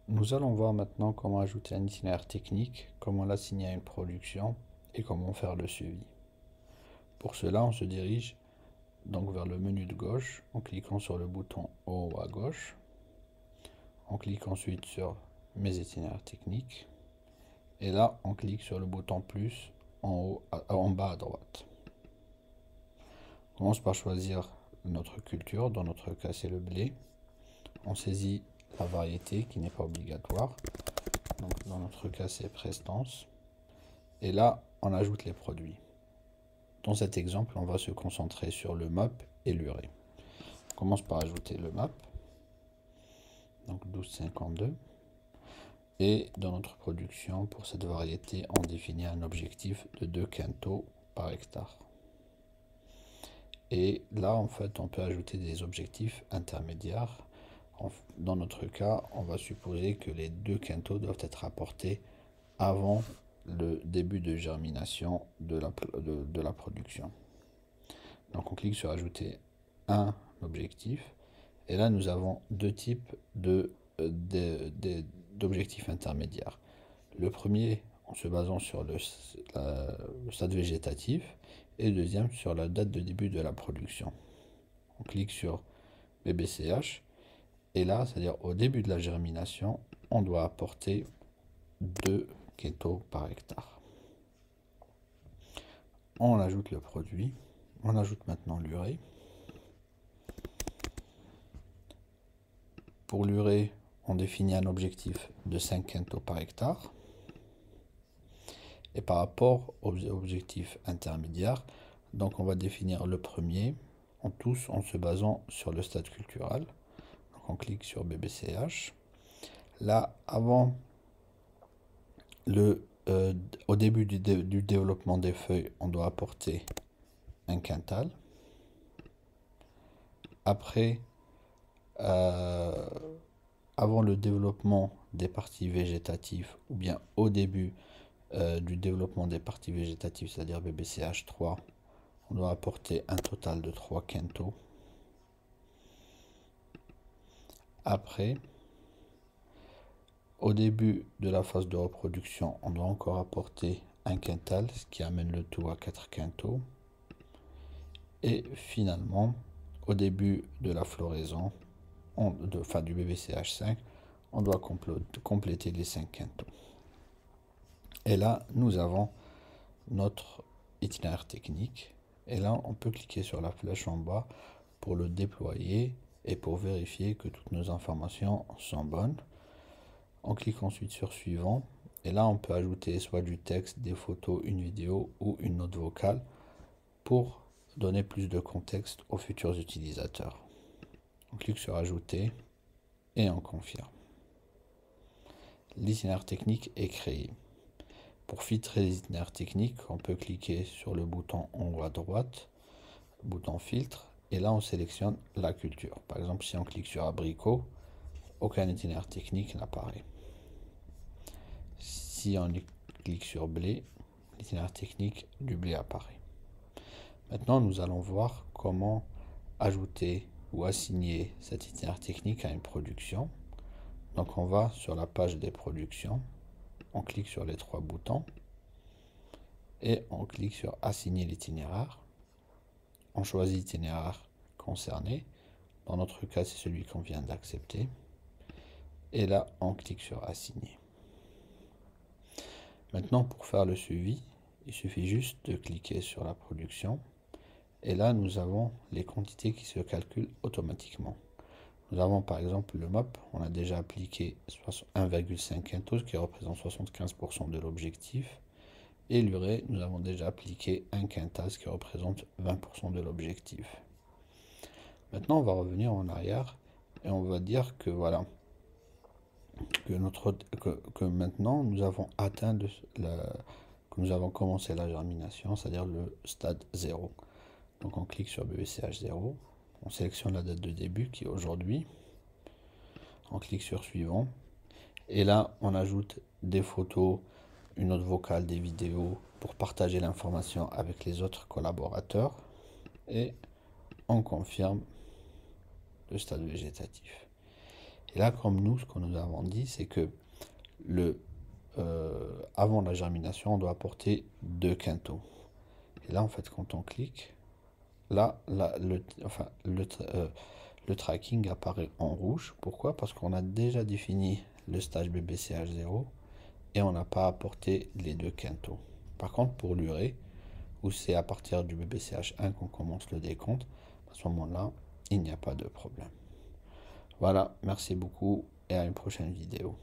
Nous allons voir maintenant comment ajouter un itinéraire technique, comment l'assigner à une production et comment faire le suivi. Pour cela, on se dirige donc vers le menu de gauche en cliquant sur le bouton en haut à gauche. On clique ensuite sur Mes itinéraires techniques et là, on clique sur le bouton plus en bas à droite. On commence par choisir notre culture, dans notre cas c'est le blé. On saisit la variété qui n'est pas obligatoire. Donc dans notre cas c'est prestance. Et là, on ajoute les produits. Dans cet exemple, on va se concentrer sur le MAP et l'urée. On commence par ajouter le MAP, donc 12,52. Et dans notre production, pour cette variété, on définit un objectif de 2 quintaux par hectare. Et là, en fait, on peut ajouter des objectifs intermédiaires. Dans notre cas, on va supposer que les 2 quintaux doivent être apportés avant le début de germination de la production. Donc on clique sur ajouter un objectif. Et là, nous avons deux types d'objectifs intermédiaires. Le premier en se basant sur le stade végétatif et le deuxième sur la date de début de la production. On clique sur BBCH et là, c'est-à-dire au début de la germination, on doit apporter 2 quintaux par hectare. On ajoute le produit, on ajoute maintenant l'urée. Pour l'urée, on définit un objectif de 5 quintaux par hectare. Et par rapport aux objectifs intermédiaires, donc on va définir le premier en se basant sur le stade cultural. Donc on clique sur BBCH. Là, au début du développement des feuilles, on doit apporter un quintal. Après, avant le développement des parties végétatives, ou bien au début du développement des parties végétatives, c'est-à-dire BBCH3, on doit apporter un total de 3 quintaux. Après, au début de la phase de reproduction, on doit encore apporter un quintal, ce qui amène le tout à 4 quintaux. Et finalement, au début de la floraison, du BBCH5, on doit compléter les 5 quintaux. Et là, nous avons notre itinéraire technique. Et là, on peut cliquer sur la flèche en bas pour le déployer et pour vérifier que toutes nos informations sont bonnes. On clique ensuite sur Suivant. Et là, on peut ajouter soit du texte, des photos, une vidéo ou une note vocale pour donner plus de contexte aux futurs utilisateurs. On clique sur Ajouter et on confirme. L'itinéraire technique est créé. Pour filtrer les itinéraires techniques, on peut cliquer sur le bouton en haut à droite, bouton filtre, et là on sélectionne la culture. Par exemple, si on clique sur abricot, aucun itinéraire technique n'apparaît. Si on clique sur blé, l'itinéraire technique du blé apparaît. Maintenant, nous allons voir comment ajouter ou assigner cet itinéraire technique à une production. Donc on va sur la page des productions, on clique sur les 3 boutons et on clique sur assigner l'itinéraire. On choisit l'itinéraire concerné. Dans notre cas, c'est celui qu'on vient d'accepter. Et là, on clique sur assigner. Maintenant, pour faire le suivi, il suffit juste de cliquer sur la production. Et là, nous avons les quantités qui se calculent automatiquement. Nous avons par exemple le MAP, on a déjà appliqué 1,5 quintaux, qui représente 75% de l'objectif. Et l'urée, nous avons déjà appliqué 1 quintal, ce qui représente 20% de l'objectif. Maintenant, on va revenir en arrière et on va dire que voilà, que maintenant nous avons atteint que nous avons commencé la germination, c'est-à-dire le stade 0. Donc on clique sur BBCH 0, on sélectionne la date de début qui est aujourd'hui, on clique sur suivant, et là on ajoute des photos, une note vocale, des vidéos pour partager l'information avec les autres collaborateurs, et on confirme le stade végétatif. Et là, comme nous, ce que nous avons dit, c'est que avant la germination, on doit apporter 2 quintaux. Et là, en fait, quand on clique, là, le tracking apparaît en rouge. Pourquoi? Parce qu'on a déjà défini le stage BBCH0 et on n'a pas apporté les 2 quintaux. Par contre, pour l'urée, où c'est à partir du BBCH1 qu'on commence le décompte, à ce moment-là, il n'y a pas de problème. Voilà, merci beaucoup et à une prochaine vidéo.